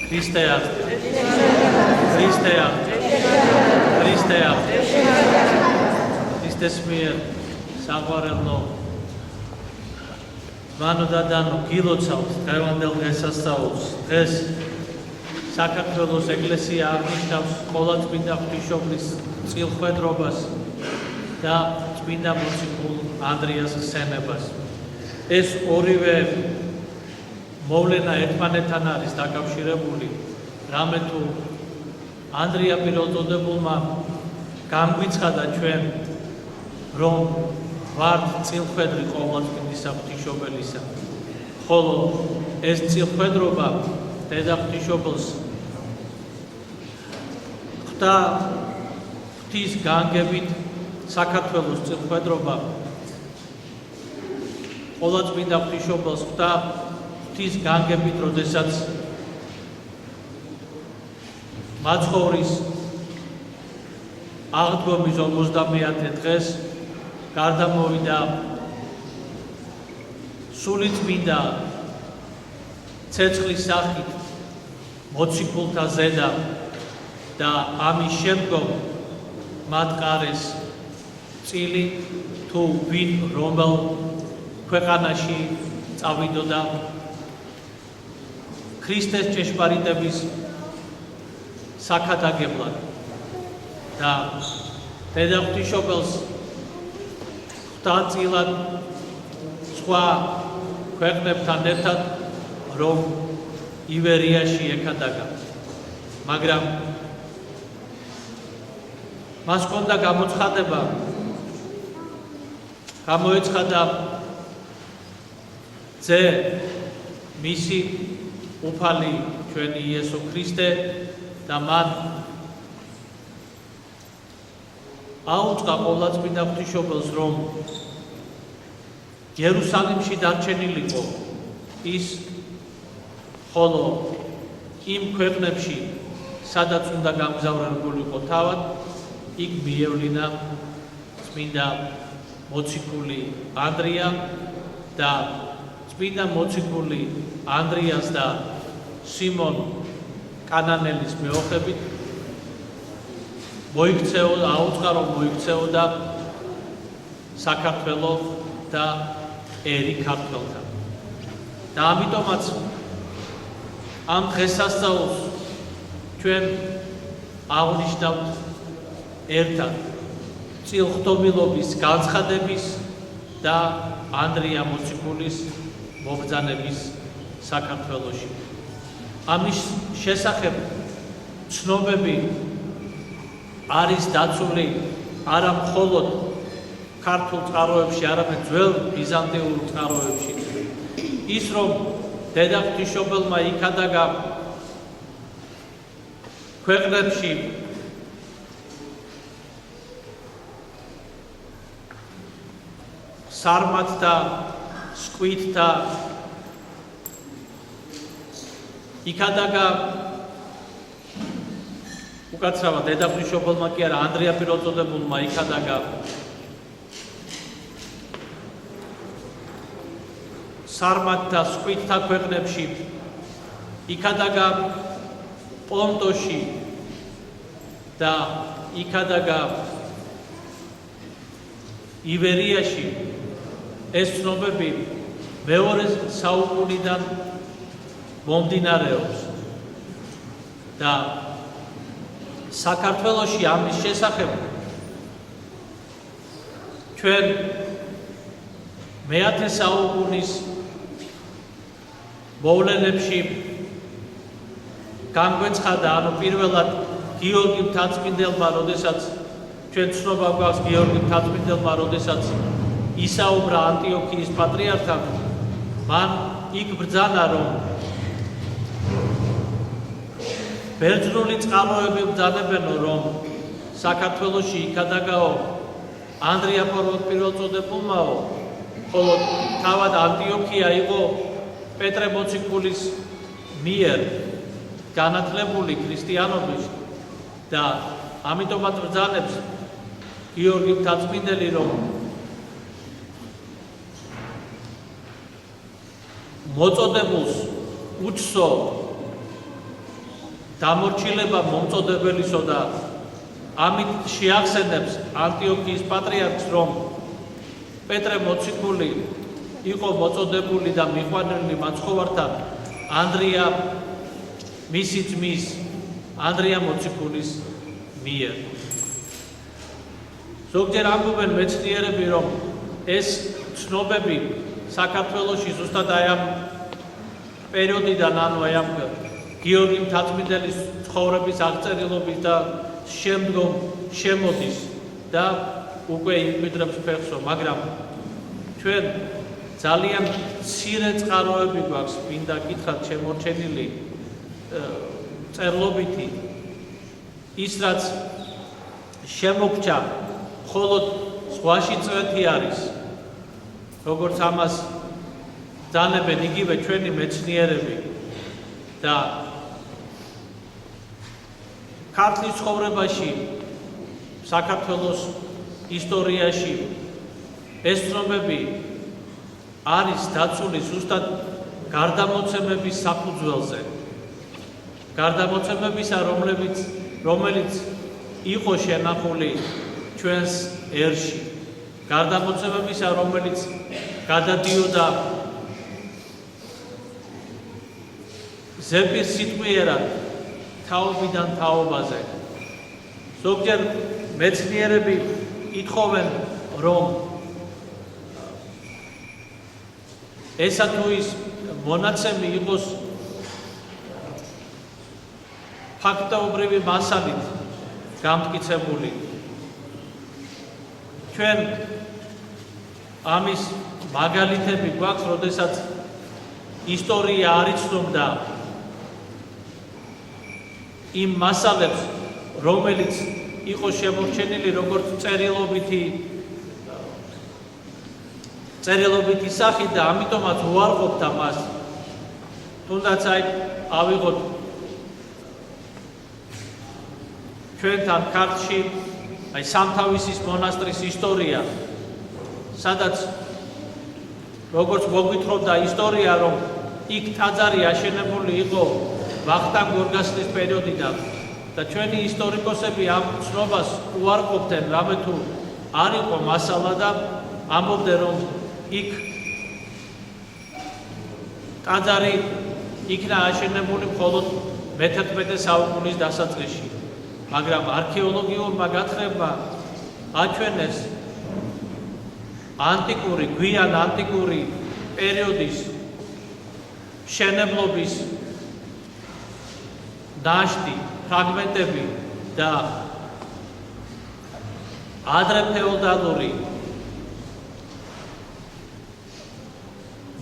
Христея, Христея, Христея, Христос мир, საყვარელო მანოდადანო გილოცავთ დღევანდელ დღესასწაულს. დღეს საქართველოს ეკლესია აღნიშნავს ყოვლადწმინდა ღვთისმშობლის წილხვედრობას და წმინდა მოციქულ ანდრიას სენებას. ეს ორივე მოვლენა ერთმანეთთან არის დაკავშირებული, რამე თუ ანდრია პირველწოდებულმა გამგვიცხადა ჩვენ, რომ ვართ წილხვედრი ყოვლადწმინდისა ღვთისმშობელისა, ხოლო ეს წილხვედრობა დედა ღვთისმშობელს ღვთის განგებით საქართველოს წილხვედრობა ყოვლადწმინდა ღვთისმშობელს ღვთის განგებით, როდესაც მაცხოვრის აღდგომის 50-ე დღეს გარდამოვიდა სულიწმინდა ცეცხლის სახით მოციქულთა ზედა და ამის შემდგომ მათ ყარეს წილი თუ ვინ რომელ ქვეყანაში წავიდოდა ქრისტეს ჭეშმარიტების საქადაგებლად და დედა ღვთისმშობელს ღვთაწილად სხვა ქვეყნებთან ერთად რომ ივერიაში ეკადაგა, მაგრამ მას ჰქონდა გამოცხადება, გამოეცხადა ძე მისი უფალი ჩვენი იესო ქრისტე და მან აუწყა ყოვლადწმინდა ღვთისმშობელს, რომ იერუსალიმში დარჩენილიყო ის, ხოლო იმ ქვეყნებში, სადაც უნდა გამგზავრებულიყო თავად, იქ მიევლინა წმინდა მოციქული ანდრია და წმინდა მოციქული ანდრიას და სიმონ კანანელის მეოხებით აუწყა, რომ მოიქცეოდა საქართველო და ერი ქართველთა. და ამიტომაც ამ დღესასწაულს ჩვენ აღნიშნავთ ერთად წილხვდომილობის განცხადების და ანდრია მოციქულის მობრძანების საქართველოში. ამის შესახებ ცნობები არის დაცული არა მხოლოდ ქართულ წყაროებში, არამედ ძველ ბიზანტიურ წყაროებში. ის, რომ დედა ღვთისმშობელმა იქადაგა ქვეყნებში სარმათთა, სკვითთა, იქადაგა უკაცრავად დედა ღვთისმშობელმა კი არა, ანდრია პირველწოდებულმა იქადაგა სარმათთა, სკვითთა ქვეყნებში, იქადაგა პონტოში და იქადაგა ივერიაში. ეს ცნობები მეორე საუკუნიდან მომდინარეობს და საქართველოში ამის შესახებ ჩვენ მე-10 საუკუნის მოვლენებში გამგვეცხადა, ანუ პირველად გიორგი მთაწმინდელმა, როდესაც ჩვენ ცნობა გვაქვს გიორგი მთაწმინდელმა, როდესაც ისაუბრა ანტიოქიის პატრიარქთან, მან იქ ბრძანა, რომ ბერძნული წყაროები ბრძანებენო, რომ საქართველოში იქადაგაო ანდრია პირველწოდებულმაო, ხოლო თავად ანტიოქია იყო პეტრე მოციქულის მიერ განათლებული ქრისტიანობაში და ამიტომაც ბრძანებს გიორგი მთაწმინდელი, რომ მოწოდებულს უჩსო დამორჩილება მომწოდებელისო და ამით შეახსენებს ანტიოქიის პატრიარქს, რომ პეტრე მოციქული იყო მოწოდებული და მიყვანილი მაცხოვართან ანდრია მისი ძმის ანდრია მოციქულის მიერ. ზოგჯერ ამბობენ მეცნიერები, რომ ეს ცნობები საქართველოში ზუსტად აი ამ პერიოდიდან, ანუ აი ამ გიორგი მთაწმინდელის ცხოვრების აღწერილობით და შემდგომ შემოდის და უკვე იმკვიდრებს ფეხსო, მაგრამ ჩვენ ძალიან მცირე წყაროები გვაქვს, მინდა გითხრათ შემორჩენილი წერლობითი, ის რაც შემოგჭა მხოლოდ ზღვაში წვეთი არის, როგორც ამას ძალებენ იგივე ჩვენი მეცნიერები და ქართლის ცხოვრებაში, საქართველოს ისტორიაში ეს ცნობები არის დაცული ზუსტად გარდამოცემების საფუძველზე. გარდამოცემებისა, რომელიც იყო შენახული ჩვენს ერში. გარდამოცემებისა, რომელიც გადადიოდა ზეპირ სიტყვიერად თაობიდან თაობაზე. ზოგჯერ მეცნიერები ითხოვენ, რომ ესა თუ ის მონაცემი იყოს ფაქტობრივი მასალით გამტკიცებული. ჩვენ ამის მაგალითები გვაქვს, როდესაც ისტორია არ იცნობდა იმ მასალებს, რომელიც იყო შემორჩენილი როგორც წერილობითი სახით და ამიტომაც უარყოფდა მას. თუნდაც აი ავიღოთ ჩვენთან ქართლში აი სამთავისის მონასტრის ისტორია, სადაც როგორც მოგვითხრობდა ისტორია, რომ იქ ტაძარი აშენებული იყო ვახტანგ გორგასლის პერიოდიდან და ჩვენი ისტორიკოსები ამ ცნობას უარყოფდნენ, რამე თუ არ იყო მასალა და ამბობდნენ, რომ იქ ტაძარი იქნა აშენებული მხოლოდ მე-11 საუკუნის დასაწყისში. მაგრამ არქეოლოგიურმა გათხრებმა აჩვენეს გვიან ანტიკური პერიოდის მშენებლობის ნაშთი ფრაგმენტები და ადრე ფეოდალური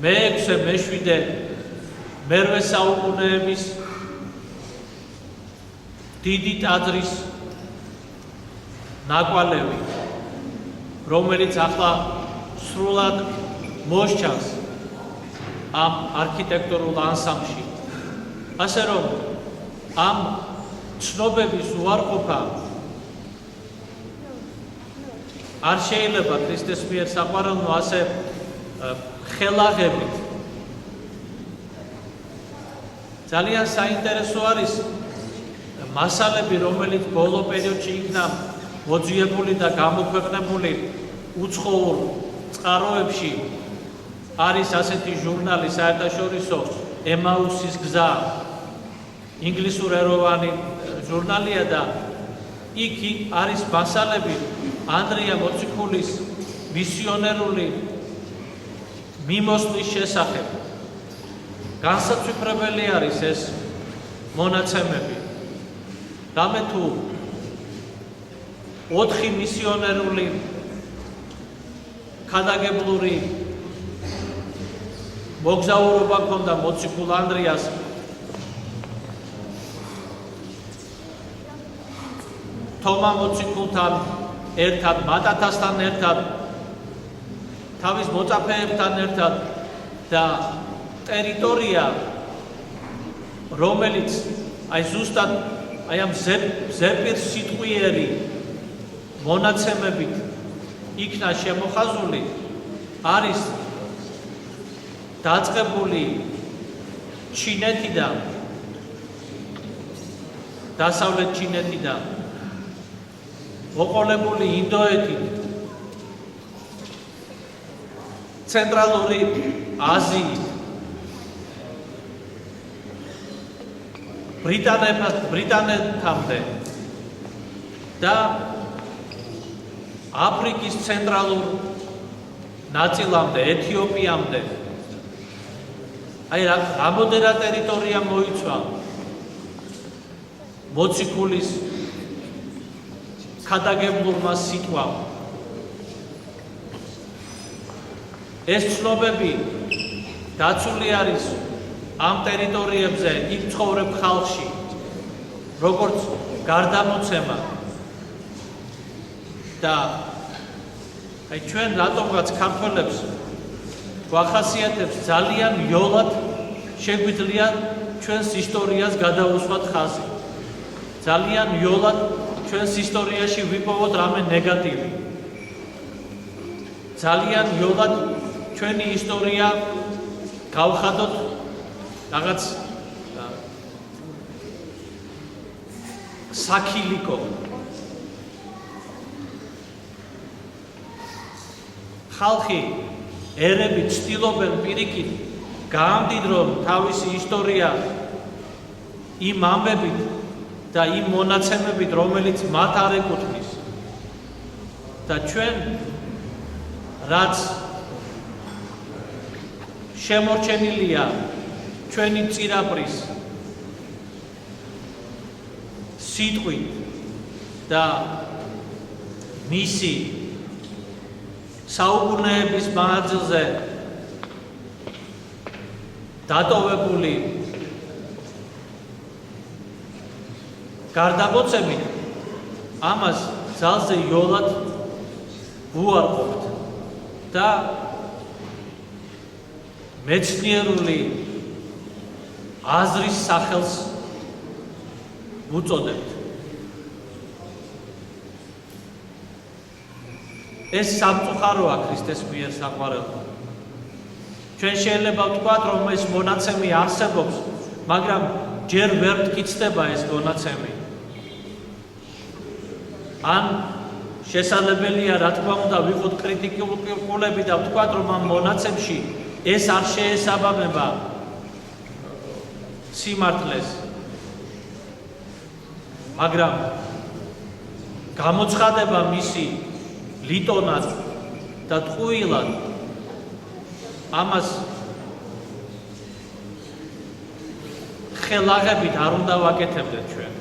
მე-6, მე-7, მე-8 საუკუნეების დიდი ტაძრის ნაკვალევი, რომელიც ახლა სრულად მოსჩანს ამ არქიტექტურულ ანსამბლში. ასე რომ ამ ცნობების უარყოფა არ შეიძლება ქრისტეს მიერ საყვარელნო ასე ხელაღებით. ძალიან საინტერესო არის მასალები, რომელიც ბოლო პერიოდში იქნა მოძიებული და გამოქვეყნებული უცხოურ წყაროებში. არის ასეთი ჟურნალი საერთაშორისო ემაუსის გზა, ინგლისურენოვანი ჟურნალია და იქ არის მასალები ანდრია მოციქულის მისიონერული მიმოსვლის შესახებ. განსაცვიფრებელი არის ეს მონაცემები. რამე თუ 4 მისიონერული ქადაგებლური მოგზაურობა ჰქონდა მოციქულ ანდრიას თომა მოციქულთან ერთად, მატათასთან ერთად, თავის მოწაფეებთან ერთად და ტერიტორია, რომელიც აი ზუსტად აი ამ ზეპირ სიტყვიერი მონაცემებით იქნა შემოხაზული, არის დაწყებული ჩინეთიდან დასავლეთ ჩინეთიდან მოყოლებული ინდოეთით ცენტრალური აზიით ბრიტანეთამდე და აფრიკის ცენტრალურ ნაწილამდე, ეთიოპიამდე აი რამოდენა ტერიტორია მოიცვა მოციქულის ქადაგებულმა სიტყვამ. ეს ცნობები დაცული არის ამ ტერიტორიებზე იქ ცხოვრებ ხალხში, როგორც გარდამოცემა და აი ჩვენ რატომღაც ქართველებს გვახასიათებს ძალიან იოლად შეგვიძლია ჩვენს ისტორიას გადაუსვათ ხაზი. ძალიან იოლად ჩვენს ისტორიაში ვიპოვოთ რამე ნეგატივი. ძალიან იოლად ჩვენი ისტორია გავხადოთ რაღაც საქილიკო. ხალხი ერები ცდილობენ პირიქით გაამდიდრონ თავისი ისტორია იმ ამბებით და იმ მონაცემებით, რომელიც მათ არ ეკუთვნის. და ჩვენ რაც შემორჩენილია ჩვენი წინაპრის სიტყვით და მისი საუკუნეების მანძილზე დატოვებული გარდამოცემით ამას ძალზე იოლად ვუარყოფთ და მეცნიერული აზრის სახელს ვუწოდებთ. ეს სამწუხაროა ქრისტეს მიერ საყვარელო. ჩვენ შეიძლება ვთქვათ, რომ ეს მონაცემი არსებობს, მაგრამ ჯერ ვერ მტკიცდება ეს მონაცემი. ან შესაძლებელია, რა თქმა უნდა, ვიყოთ კრიტიკულები და ვთქვათ, რომ ამ მონაცემში ეს არ შეესაბამება სიმართლეს. მაგრამ გამოცხადება მისი ლიტონად და ტყუილად ამას ხელაღებით არ უნდა ვაკეთებდეთ ჩვენ.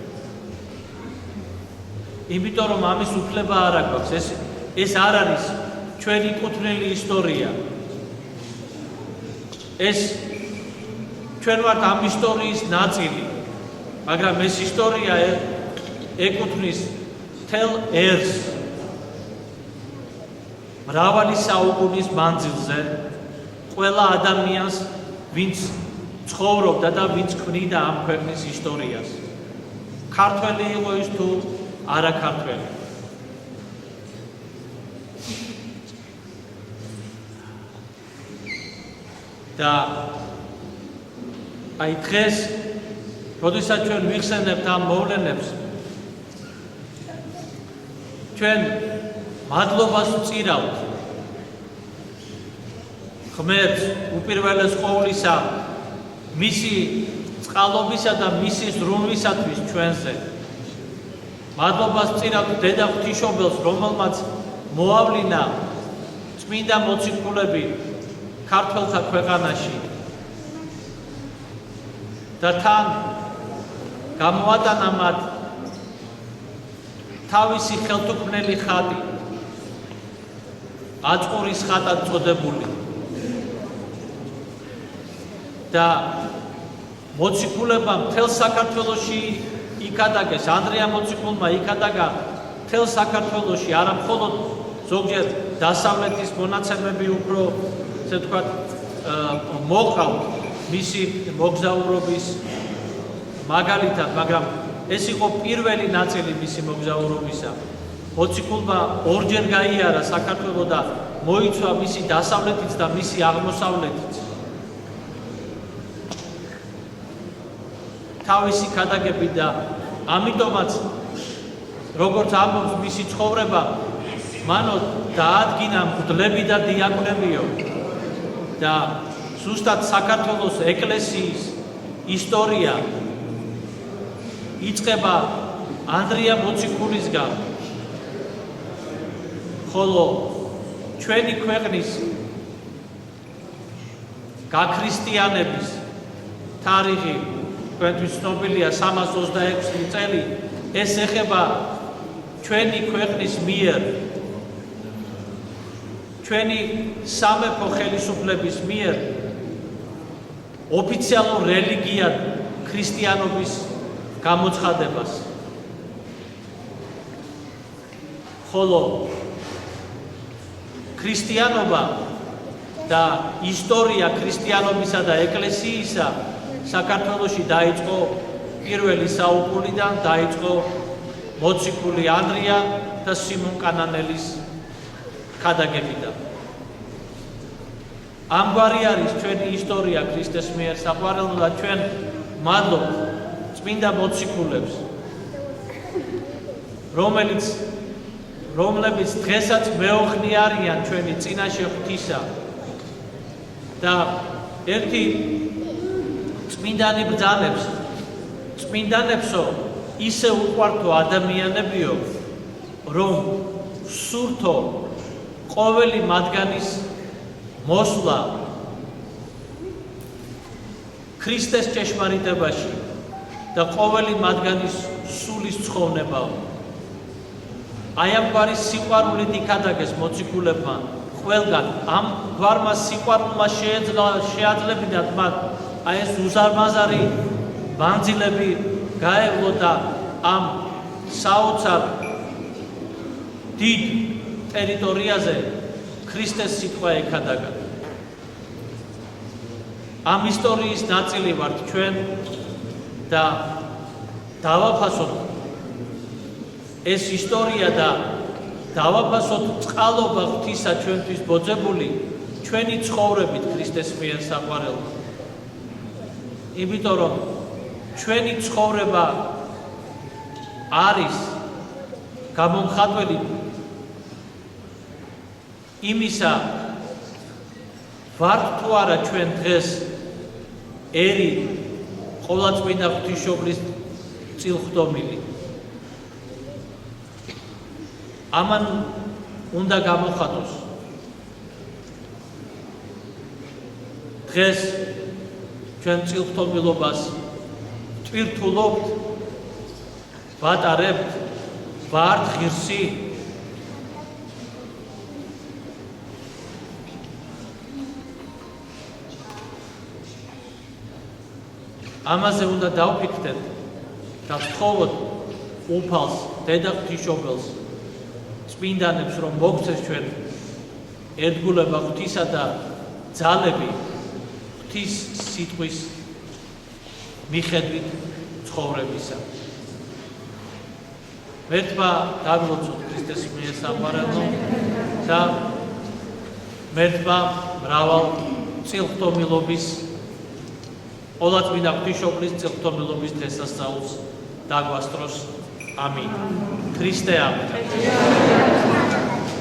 იმიტომ რომ ამის უფლება არ აქვს. ეს არ არის ჩვენი კუთვნილი ისტორია. ეს ჩვენ ვართ ამ ისტორიის ნაწილი, მაგრამ ეს ისტორია ეკუთვნის მთელ ერს მრავალი საუკუნის მანძილზე ყველა ადამიანს, ვინც ცხოვრობდა და ვინც ქმნიდა ამ ქვეყნის ისტორიას. ქართველი იყო ის თუ არა ქართველი. და აი დღეს, როდესაც ჩვენ ვიხსენებთ ამ მოვლენებს, ჩვენ მადლობას ვწირავთ ღმერთს უპირველეს ყოვლისა მისი წყალობისა და მისი ზრუნვისათვის ჩვენზე. მადლობას ვწირავთ დედა ღვთისმშობელს, რომელმაც მოავლინა წმინდა მოციქულები ქართველთა ქვეყანაში და თან გამოატანა მათ თავისი ხელთუქმნელი ხატი, აწყურის ხატად წოდებული და მოციქულებმა მთელ საქართველოში იქადაგეს, ანდრია მოციქულმა იქადაგა მთელ საქართველოში, არა მხოლოდ ზოგჯერ დასავლეთის მონაცემები უფრო, ესე ვთქვათ, მოყავთ მისი მოგზაურობის მაგალითად, მაგრამ ეს იყო პირველი ნაწილი მისი მოგზაურობისა. მოციქულმა ორჯერ გაიარა საქართველო და მოიცვა მისი დასავლეთიც და მისი აღმოსავლეთიც. თავისი ქადაგებით და ამიტომაც როგორც ამბობს მისი ცხოვრება, მანო დაადგინა მღვდლები და დიაკვნებიო და ზუსტად საქართველოს ეკლესიის ისტორია იწყება ანდრია მოციქულისგან, ხოლო ჩვენი ქვეყნის გაქრისტიანების თარიღი თქვენთვის ცნობილია 326 წელი. ეს ეხება ჩვენი ქვეყნის მიერ ჩვენი სამეფო ხელისუფლების მიერ ოფიციალურ რელიგიად ქრისტიანობის გამოცხადებას. ხოლო ქრისტიანობა და ისტორია ქრისტიანობისა და ეკლესიისა საქართველოში დაიწყო პირველი საუკუნიდან, დაიწყო მოციქული ანდრია და სიმონ კანანელის ქადაგებიდან. ამგვარი არის ჩვენი ისტორია ქრისტეს მიერ საყვარელო და ჩვენ მადლობთ წმინდა მოციქულებს, რომლებიც დღესაც მეოხნი არიან ჩვენი წინაშე ღვთისა და ერთი წმინდანი ბრძანებს, წმინდანებსო ისე უყვართო ადამიანებიო, რომ სურთო ყოველი მათგანის მოსვლა ქრისტეს ჭეშმარიტებაში და ყოველი მათგანის სულის ცხოვნებაო. აი ამგვარი სიყვარულით იქადაგეს მოციქულებმა ყველგან. ამ გვარმა სიყვარულმა შეაძლებინათ მათ აი ეს უზარმაზარი მანძილები გაევლო და ამ საოცარ დიდ ტერიტორიაზე ქრისტეს სიტყვა ეკადაგა. ამ ისტორიის ნაწილი ვართ ჩვენ და დავაფასოთ ეს ისტორია და დავაფასოთ წყალობა ღვთისა ჩვენთვის ბოძებული ჩვენი ცხოვრებით ქრისტეს მიერ საყვარელო. იმიტომ რომ ჩვენი ცხოვრება არის გამომხატველი იმისა, ვართ თუ არა ჩვენ დღეს ერი ყოვლადწმინდა ღვთისმშობლის წილხდომილი. ამან უნდა გამოხატოს. დღეს ჩვენ წილხდომილობას ტვირთულობთ, ვატარებთ, ვართ ღირსი. ამაზე უნდა დავფიქრდეთ და ვთხოვოთ უფალს, დედა ღვთისმშობელს, წმინდანებს, რომ მოგცეს ჩვენ ერთგულება ღვთისა და ძალები ღვთის სიტყვის მიხედვით ცხოვრებისა. მერთმა დაგლოცოთ ქრისტეს მიერ საყვარელო და მერთმა მრავალ წილხდომილობის ყოვლადწმინდა ღვთისმშობლის წილხდომილობის დღესასწაულს დაგვასწროს. ამინ. ქრისტე აღდგა.